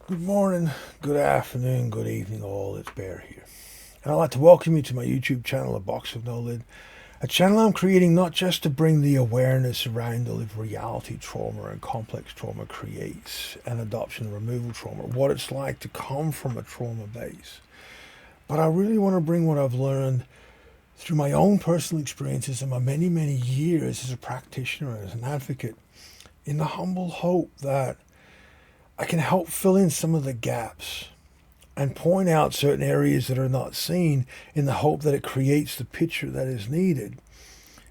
Good morning, good afternoon, good evening, all. It's Bear here. And I'd like to welcome you to my YouTube channel, A Box of No Lid. A channel I'm creating not just to bring the awareness around the reality trauma and complex trauma creates, and adoption and removal trauma, what it's like to come from a trauma base. But I really want to bring what I've learned through my own personal experiences and my many, many years as a practitioner and as an advocate, in the humble hope that I can help fill in some of the gaps and point out certain areas that are not seen in the hope that it creates the picture that is needed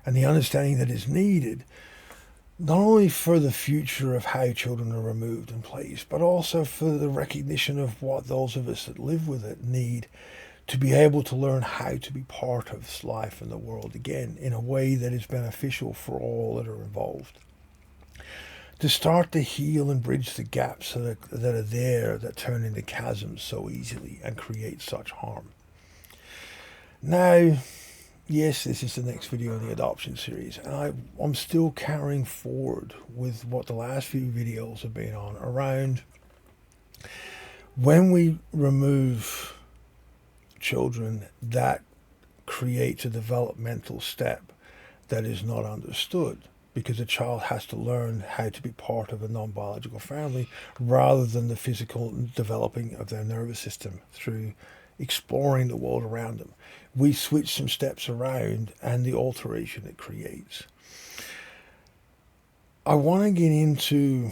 and the understanding that is needed, not only for the future of how children are removed and placed, but also for the recognition of what those of us that live with it need to be able to learn how to be part of this life and the world again in a way that is beneficial for all that are involved, to start to heal and bridge the gaps that are there that turn into chasms so easily and create such harm. Now, yes, this is the next video in the adoption series, and I'm still carrying forward with what the last few videos have been on around when we remove children, that creates a developmental step that is not understood, because a child has to learn how to be part of a non-biological family rather than the physical developing of their nervous system through exploring the world around them. We switch some steps around and the alteration it creates. I want to get into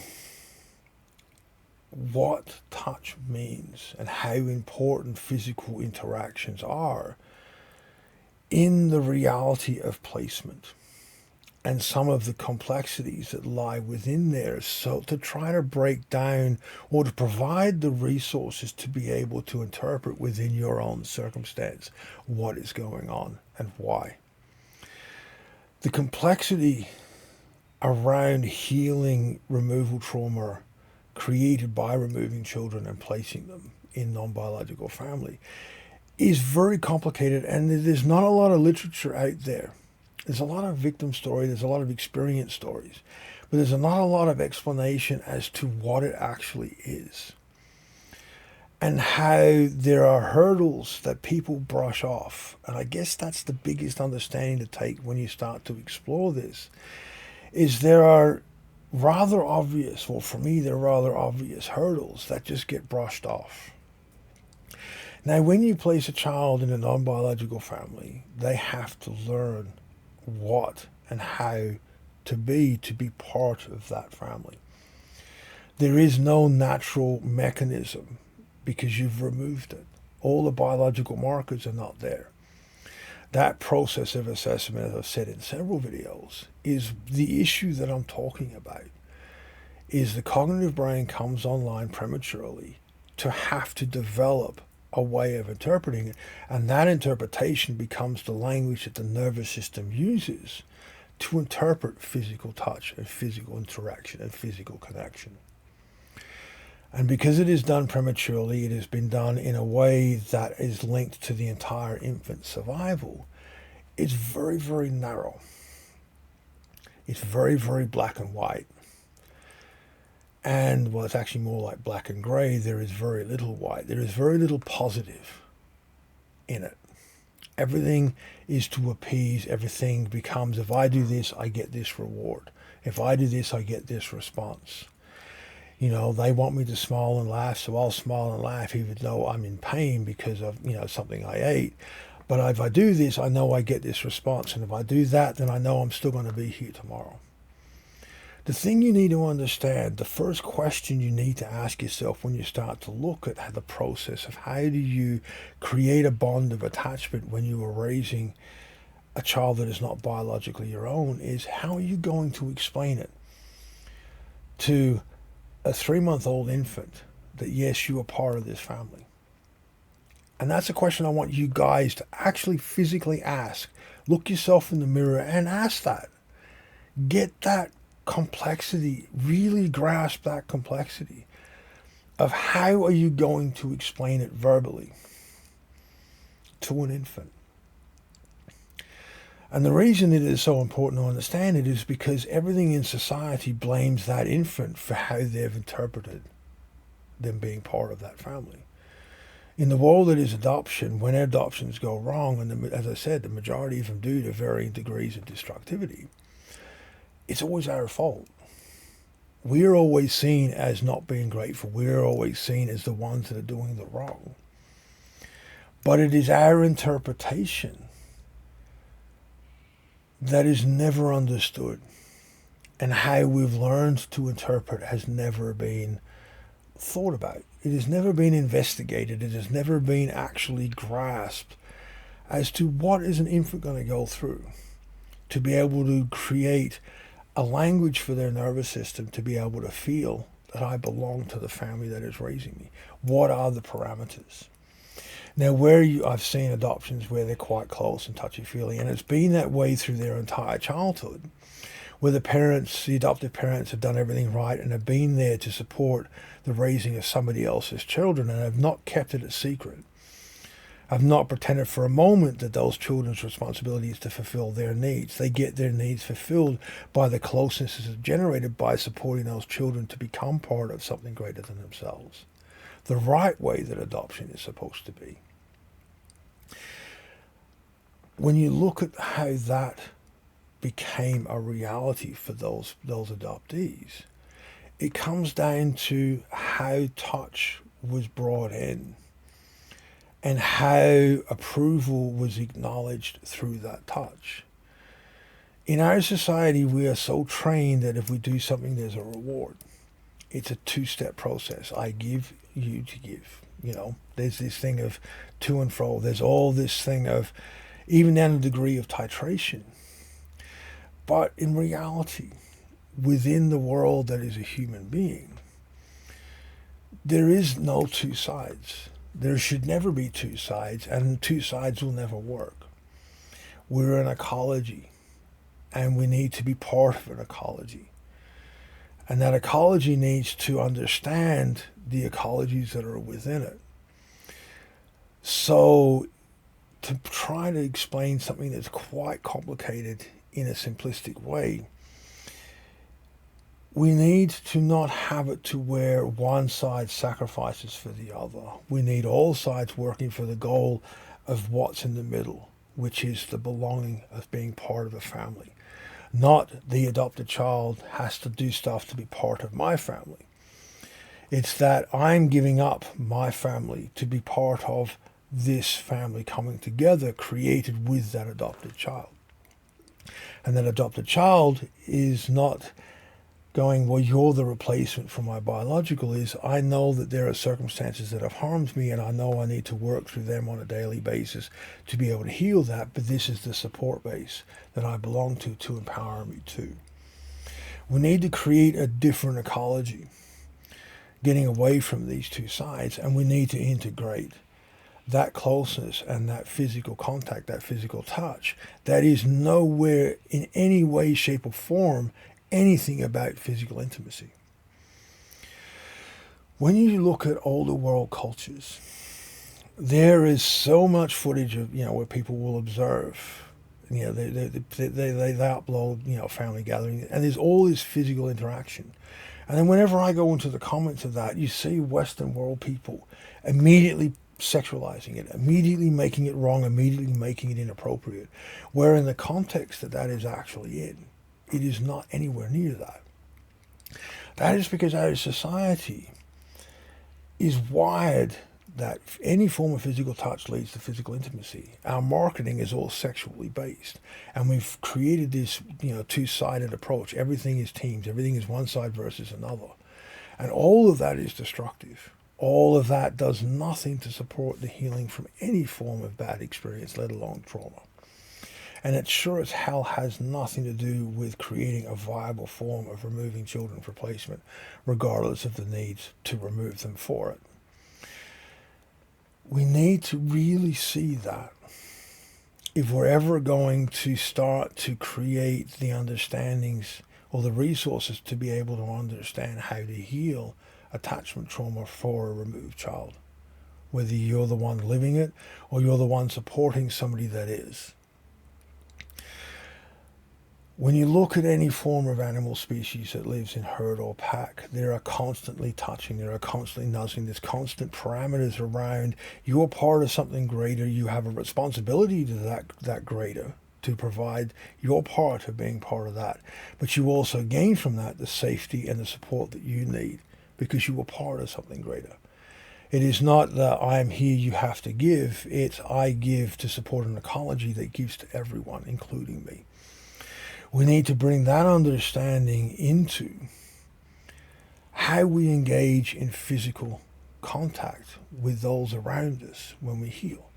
what touch means and how important physical interactions are in the reality of placement, and some of the complexities that lie within there, so to try to break down or to provide the resources to be able to interpret within your own circumstance what is going on and why. The complexity around healing removal trauma created by removing children and placing them in non-biological family is very complicated, and there's not a lot of literature out there. There's a lot of victim stories, there's a lot of experience stories, but there's not a lot of explanation as to what it actually is and how there are hurdles that people brush off. And I guess that's the biggest understanding to take when you start to explore this, is there are rather obvious, well, for me, they're rather obvious hurdles that just get brushed off. Now, when you place a child in a non-biological family, they have to learn what and how to be part of that family. There is no natural mechanism because you've removed it. All the biological markers are not there. That process of assessment, as I've said in several videos, is the issue that I'm talking about. Is the cognitive brain comes online prematurely to have to develop a way of interpreting it, and that interpretation becomes the language that the nervous system uses to interpret physical touch and physical interaction and physical connection. And because it is done prematurely, it has been done in a way that is linked to the entire infant survival. It's very, very narrow. It's very, very black and white. And, well, it's actually more like black and grey. There is very little white. There is very little positive in it. Everything is to appease. Everything becomes, if I do this, I get this reward. If I do this, I get this response. You know, they want me to smile and laugh, so I'll smile and laugh even though I'm in pain because of, something I ate. But if I do this, I know I get this response. And if I do that, then I know I'm still going to be here tomorrow. The thing you need to understand, the first question you need to ask yourself when you start to look at the process of how do you create a bond of attachment when you are raising a child that is not biologically your own, is how are you going to explain it to a 3-month-old infant that yes, you are part of this family? And that's a question I want you guys to actually physically ask. Look yourself in the mirror and ask that. Get that complexity, really grasp that complexity of how are you going to explain it verbally to an infant. And the reason it is so important to understand it is because everything in society blames that infant for how they've interpreted them being part of that family. In the world that is adoption, when adoptions go wrong, and as I said, the majority of them do to varying degrees of destructivity, it's always our fault. We're always seen as not being grateful. We're always seen as the ones that are doing the wrong. But it is our interpretation that is never understood. And how we've learned to interpret has never been thought about. It has never been investigated. It has never been actually grasped as to what is an infant going to go through to be able to create a language for their nervous system to be able to feel that I belong to the family that is raising me. What are the parameters? Now, I've seen adoptions where they're quite close and touchy-feely, and it's been that way through their entire childhood, where the adoptive parents have done everything right and have been there to support the raising of somebody else's children and have not kept it a secret. I've not pretended for a moment that those children's responsibility is to fulfill their needs. They get their needs fulfilled by the closeness that's generated by supporting those children to become part of something greater than themselves. The right way that adoption is supposed to be. When you look at how that became a reality for those adoptees, it comes down to how touch was brought in and how approval was acknowledged through that touch. In our society, we are so trained that if we do something, there's a reward. It's a two-step process. I give, you to give. There's this thing of to and fro. There's all this thing of even down to the degree of titration. But in reality, within the world that is a human being, there is no two sides. There should never be two sides, and two sides will never work. We're an ecology, and we need to be part of an ecology. And that ecology needs to understand the ecologies that are within it. So, to try to explain something that's quite complicated in a simplistic way, we need to not have it to where one side sacrifices for the other. We need all sides working for the goal of what's in the middle, which is the belonging of being part of a family. Not the adopted child has to do stuff to be part of my family. It's that I'm giving up my family to be part of this family coming together, created with that adopted child. And that adopted child is not going, well, you're the replacement for my biological. Is I know that there are circumstances that have harmed me, and I know I need to work through them on a daily basis to be able to heal that, but this is the support base that I belong to empower me to. We need to create a different ecology, getting away from these two sides, and we need to integrate that closeness and that physical contact, that physical touch, that is nowhere in any way, shape, or form anything about physical intimacy. When you look at older world cultures, there is so much footage of, where people will observe, they upload, family gathering, and there's all this physical interaction. And then whenever I go into the comments of that, you see Western world people immediately sexualizing it, immediately making it wrong, immediately making it inappropriate, where in the context that is actually in, it is not anywhere near that. That is because our society is wired that any form of physical touch leads to physical intimacy. Our marketing is all sexually based, and we've created this, two-sided approach. Everything is teams. Everything is one side versus another, and all of that is destructive. All of that does nothing to support the healing from any form of bad experience, let alone trauma. And it sure as hell has nothing to do with creating a viable form of removing children for placement, regardless of the needs to remove them for it. We need to really see that if we're ever going to start to create the understandings or the resources to be able to understand how to heal attachment trauma for a removed child, whether you're the one living it or you're the one supporting somebody that is. When you look at any form of animal species that lives in herd or pack, they are constantly touching, they are constantly nuzzling, there's constant parameters around. You're part of something greater, you have a responsibility to that greater, to provide your part of being part of that. But you also gain from that the safety and the support that you need because you were part of something greater. It is not that I am here, you have to give. It's I give to support an ecology that gives to everyone, including me. We need to bring that understanding into how we engage in physical contact with those around us when we heal.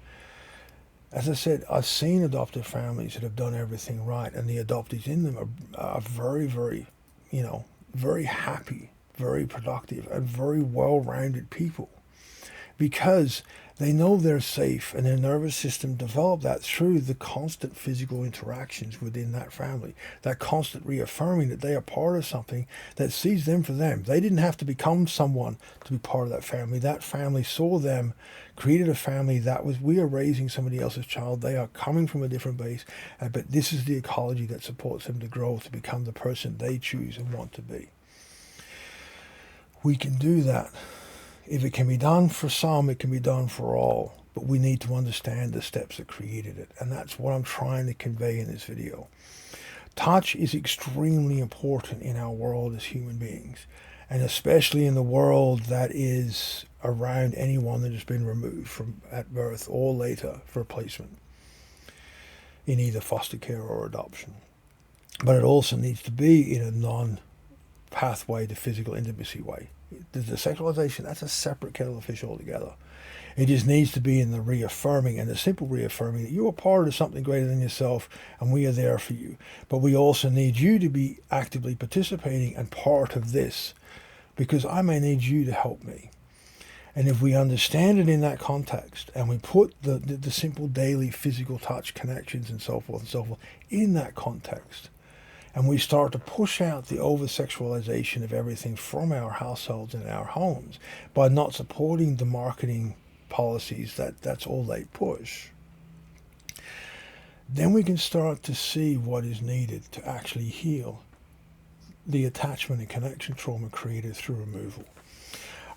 As I said, I've seen adoptive families that have done everything right, and the adoptees in them are very, very, very happy, very productive, and very well-rounded people because they know they're safe, and their nervous system developed that through the constant physical interactions within that family, that constant reaffirming that they are part of something that sees them for them. They didn't have to become someone to be part of that family. That family saw them, created a family that was, we are raising somebody else's child. They are coming from a different base, but this is the ecology that supports them to grow, to become the person they choose and want to be. We can do that. If it can be done for some, it can be done for all. But we need to understand the steps that created it. And that's what I'm trying to convey in this video. Touch is extremely important in our world as human beings. And especially in the world that is around anyone that has been removed from at birth or later for placement in either foster care or adoption. But it also needs to be in a non-pathway to physical intimacy way. The sexualization, that's a separate kettle of fish altogether. It just needs to be in the reaffirming and the simple reaffirming that you are part of something greater than yourself and we are there for you. But we also need you to be actively participating and part of this because I may need you to help me. And if we understand it in that context and we put the simple daily physical touch connections and so forth in that context, and we start to push out the over-sexualization of everything from our households and our homes by not supporting the marketing policies that's all they push, then we can start to see what is needed to actually heal the attachment and connection trauma created through removal.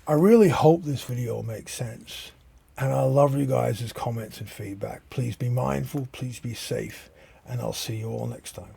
I really hope this video makes sense, and I love you guys' comments and feedback. Please be mindful, please be safe, and I'll see you all next time.